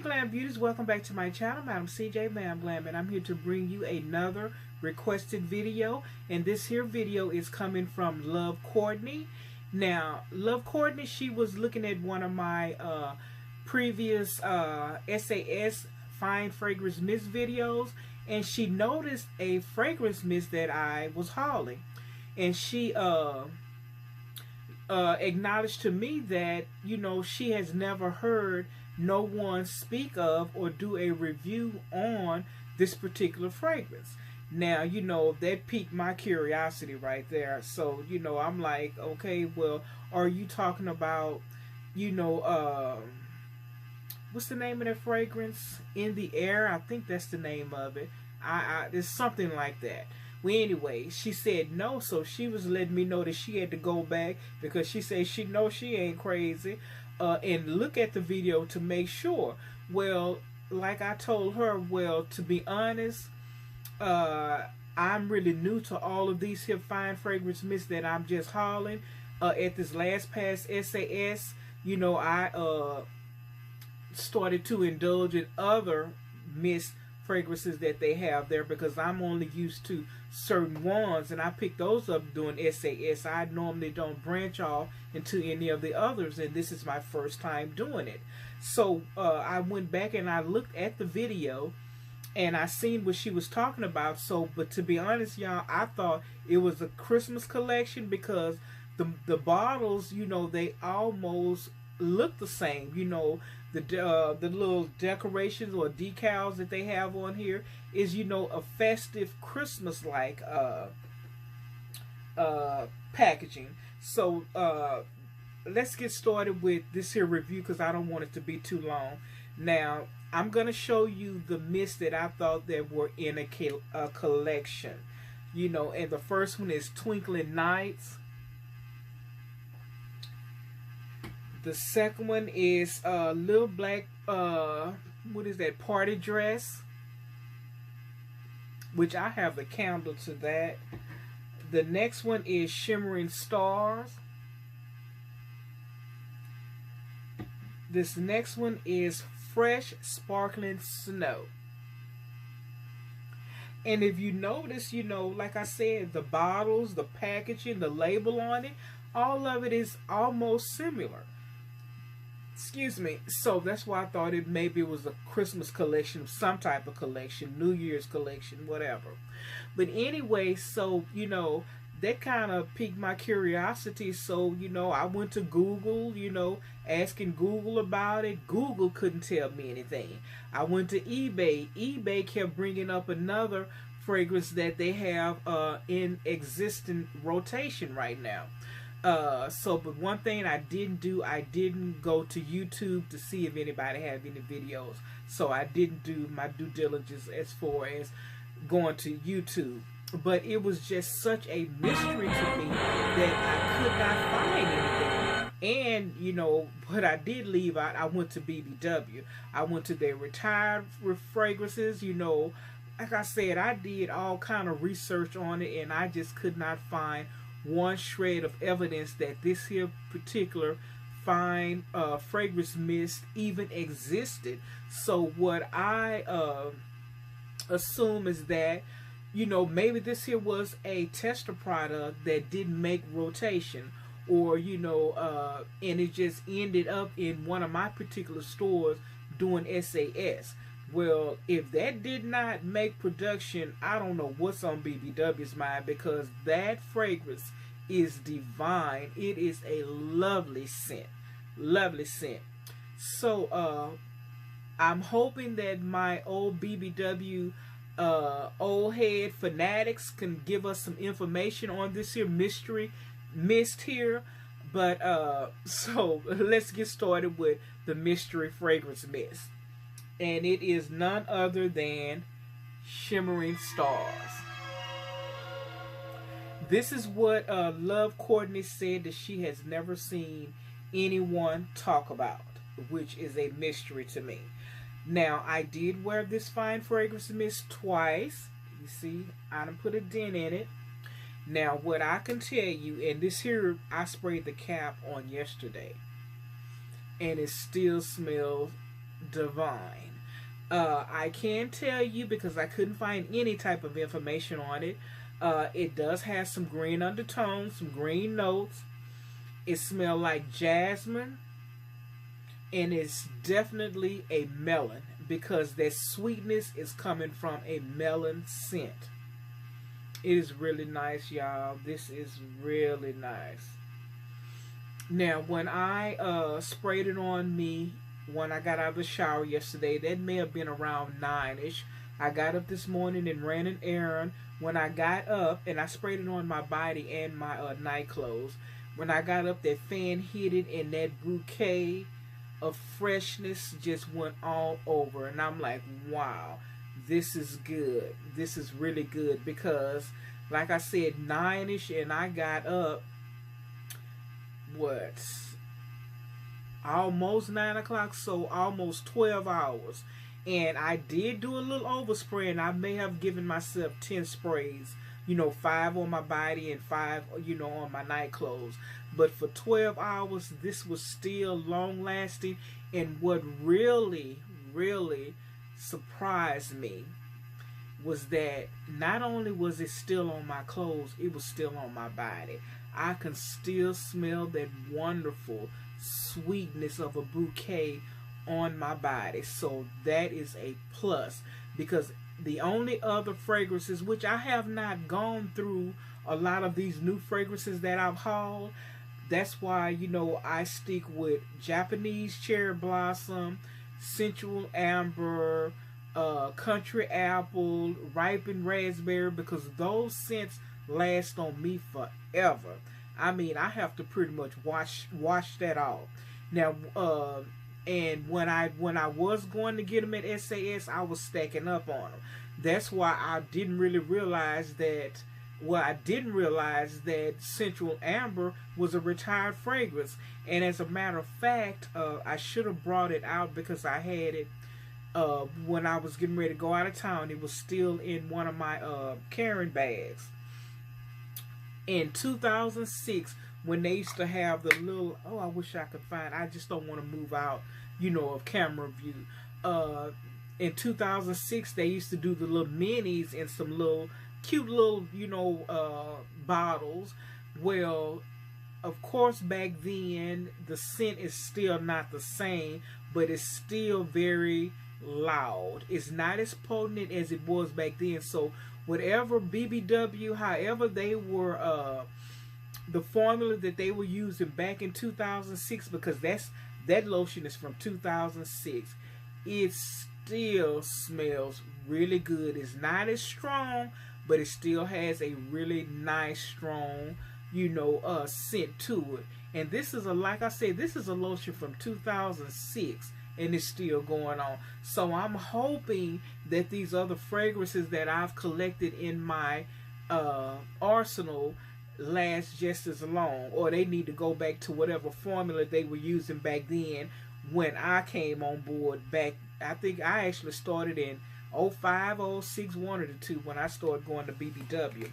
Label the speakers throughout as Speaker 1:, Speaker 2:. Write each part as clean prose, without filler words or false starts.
Speaker 1: Glam Beauties, welcome back to my channel. Madam CJ Lamb Glam, and I'm here to bring you another requested video. And this here video is coming from Love Courtney. Now, Love Courtney, she was looking at one of my previous SAS Fine Fragrance Mist videos, and she noticed a fragrance mist that I was hauling. And she acknowledged to me that, you know, she has never heard no one speak of or do a review on this particular fragrance. Now, you know, that piqued my curiosity right there. So, you know, I'm like, okay, well, are you talking about, you know, what's the name of that fragrance? In the Air? I think that's the name of it. It's something like that. Well, anyway, she said no, so she was letting me know that she had to go back because she said she knows she ain't crazy, and look at the video to make sure. Well, like I told her, well, to be honest, I'm really new to all of these here fine fragrance mists that I'm just hauling. At this last past SAS, you know, I started to indulge in other mist fragrances that they have there because I'm only used to certain ones, and I picked those up doing SAS. I normally don't branch off into any of the others, and this is my first time doing it. So I went back and I looked at the video and I seen what she was talking about. So, but to be honest, y'all, I thought it was a Christmas collection because the bottles, you know, they almost look the same. You know, the little decorations or decals that they have on here is, you know, a festive Christmas like packaging. So let's get started with this here review because I don't want it to be too long. Now I'm gonna show you the mists that I thought that were in a collection, you know, and the first one is Twinkling Nights. The second one is Little Black, what is that, Party Dress, which I have the candle to that. The next one is Shimmering Stars. This next one is Fresh Sparkling Snow. And if you notice, you know, like I said, the bottles, the packaging, the label on it, all of it is almost similar. Excuse me. So that's why I thought it maybe was a Christmas collection, some type of collection, New Year's collection, whatever. But anyway, so, you know, that kind of piqued my curiosity. So, you know, I went to Google, you know, asking Google about it. Google couldn't tell me anything. I went to eBay. eBay kept bringing up another fragrance that they have in existing rotation right now. But one thing I didn't do, I didn't go to YouTube to see if anybody had any videos. So I didn't do my due diligence as far as going to YouTube. But it was just such a mystery to me that I could not find anything. And, you know, what I did leave out, I went to BBW. I went to their retired fragrances, you know. Like I said, I did all kind of research on it, and I just could not find one shred of evidence that this here particular fine fragrance mist even existed. So what I assume is that, you know, maybe this here was a tester product that didn't make rotation, or, you know, and it just ended up in one of my particular stores doing SAS. Well, if that did not make production, I don't know what's on BBW's mind, because that fragrance is divine. It is a lovely scent. Lovely scent. So, I'm hoping that my old BBW old head fanatics can give us some information on this here mystery mist here. But, so, let's get started with the mystery fragrance mist. And it is none other than Shimmering Stars. This is what Love Courtney said that she has never seen anyone talk about, which is a mystery to me. Now, I did wear this fine fragrance mist twice. You see, I done put a dent in it. Now, what I can tell you, and this here, I sprayed the cap on yesterday, and it still smells divine. I can tell you, because I couldn't find any type of information on it, it does have some green undertones, some green notes. It smells like jasmine, and it's definitely a melon, because that sweetness is coming from a melon scent. It is really nice, y'all. This is really nice. Now, when I sprayed it on me when I got out of the shower yesterday, that may have been around 9-ish. I got up this morning and ran an errand. When I got up, and I sprayed it on my body and my night clothes. When I got up, that fan hit it, and that bouquet of freshness just went all over. And I'm like, wow, this is good. This is really good, because, like I said, 9-ish, and I got up, what, almost 9 o'clock, so almost 12 hours. And I did do a little overspray, and I may have given myself 10 sprays, 5 on my body and 5, on my night clothes. But for 12 hours, this was still long lasting. And what really, really surprised me was that not only was it still on my clothes, it was still on my body. I can still smell that wonderful sweetness of a bouquet on my body. So that is a plus, because the only other fragrances, which I have not gone through a lot of these new fragrances that I've hauled, that's why, I stick with Japanese cherry blossom, sensual amber, country apple, ripened raspberry, because those scents last on me forever. I mean, I have to pretty much wash that off. Now, and when I was going to get them at SAS, I was stacking up on them. That's why I didn't really realize that. Well, I didn't realize that Sensual Amber was a retired fragrance. And as a matter of fact, I should have brought it out, because I had it when I was getting ready to go out of town. It was still in one of my carrying bags. In 2006, when they used to have the little, I wish I could find, I just don't want to move out, of camera view. In 2006, they used to do the little minis in some little cute little, bottles. Well, of course, back then, the scent is still not the same, but it's still very loud. It's not as potent as it was back then. So whatever BBW, however they were, the formula that they were using back in 2006, because that lotion is from 2006, it still smells really good. It's not as strong, but it still has a really nice, strong, scent to it. And this is like I said, this is a lotion from 2006, and it's still going on. So I'm hoping that these other fragrances that I've collected in my arsenal last just as long, or they need to go back to whatever formula they were using back then when I came on board back. I think I actually started in 05, 06, one of the two, when I started going to BBW.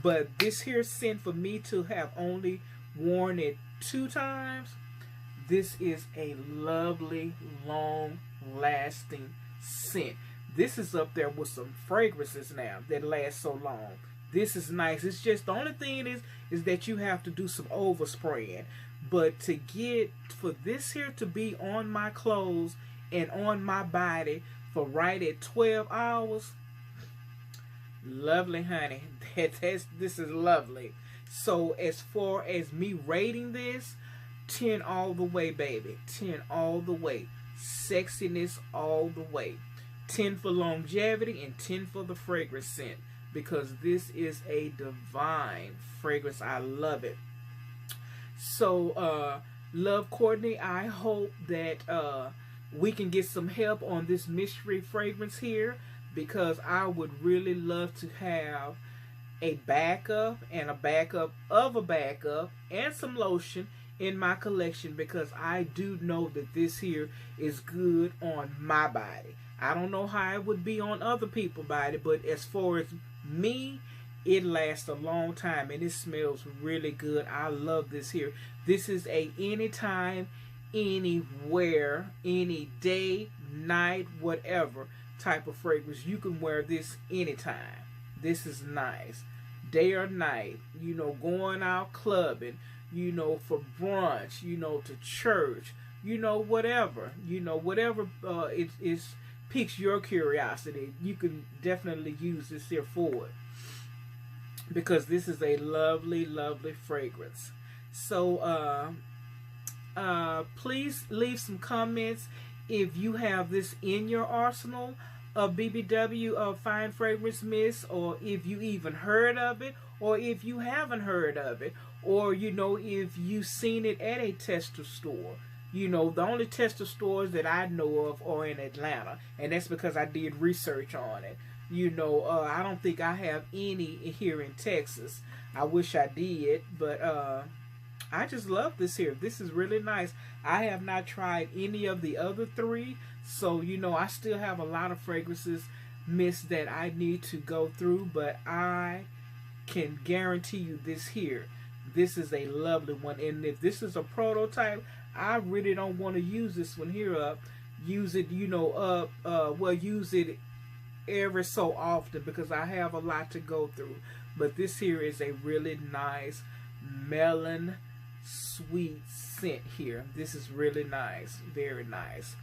Speaker 1: But this here scent, for me to have only worn it 2 times, this is a lovely, long-lasting scent. This is up there with some fragrances now that last so long. This is nice. It's just, the only thing is that you have to do some overspraying. But to get, for this here to be on my clothes and on my body for right at 12 hours, lovely, honey. This is lovely. So as far as me rating this, 10 all the way, baby. 10 all the way. Sexiness all the way. 10 for longevity and 10 for the fragrance scent, because this is a divine fragrance. I love it. So, Love Courtney, I hope that we can get some help on this mystery fragrance here, because I would really love to have a backup and a backup of a backup and some lotion in my collection, because I do know that this here is good on my body. I don't know how it would be on other people's body, but as far as me, it lasts a long time and it smells really good. I love this here. This is a anytime, anywhere, any day, night, whatever type of fragrance. You can wear this anytime. This is nice. Day or night, you know, going out clubbing, you know, for brunch, you know, to church, you know, whatever, it is piques your curiosity. You can definitely use this here for it, because this is a lovely, lovely fragrance. So please leave some comments if you have this in your arsenal of BBW of fine fragrance mist, or if you even heard of it, or if you haven't heard of it, or you know, if you've seen it at a tester store. You know, the only tester stores that I know of are in Atlanta, and that's because I did research on it. You know, I don't think I have any here in Texas. I wish I did, but I just love this here. This is really nice. I have not tried any of the other three, so you know, I still have a lot of fragrances mist that I need to go through, but I can guarantee you this here. This is a lovely one, and if this is a prototype, I really don't want to use this one here up. Use it, you know, up. Well, use it every so often because I have a lot to go through. But this here is a really nice melon sweet scent here. This is really nice, very nice.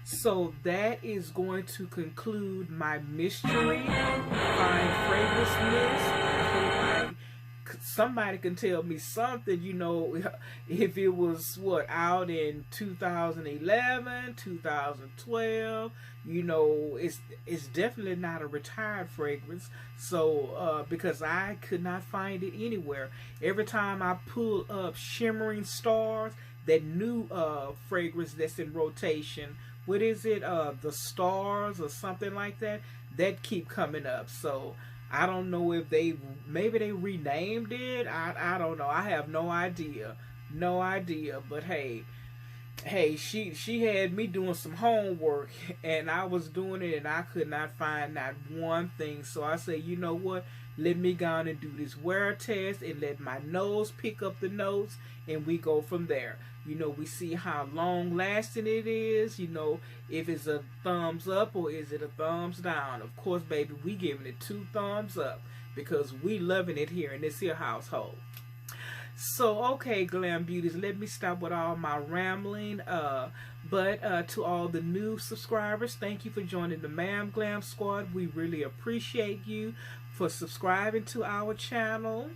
Speaker 1: So that is going to conclude my mystery fine fragrance mist. I hope somebody can tell me something, you know, if it was what, out in 2011, 2012, you know, it's definitely not a retired fragrance. So because I could not find it anywhere. Every time I pull up Shimmering Stars, that new fragrance that's in rotation, what is it, the Stars or something like that, that keep coming up. So I don't know if maybe they renamed it. I don't know. I have no idea. No idea. But hey, she had me doing some homework, and I was doing it, and I could not find not one thing. So I said, you know what? Let me go on and do this wear test and let my nose pick up the notes, and we go from there. You know, we see how long lasting it is, you know, if it's a thumbs up or is it a thumbs down. Of course, baby, we giving it 2 thumbs up because we loving it here in this here household. So, okay, Glam Beauties, let me stop with all my rambling. But to all the new subscribers, thank you for joining the Ma'am Glam Squad. We really appreciate you for subscribing to our channel.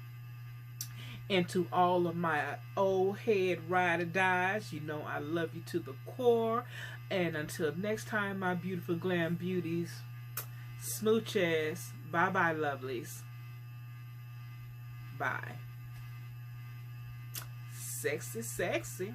Speaker 1: And to all of my old head ride or dies, you know I love you to the core. And until next time, my beautiful Glam Beauties, smooches. Bye-bye, lovelies. Bye. Sexy, sexy.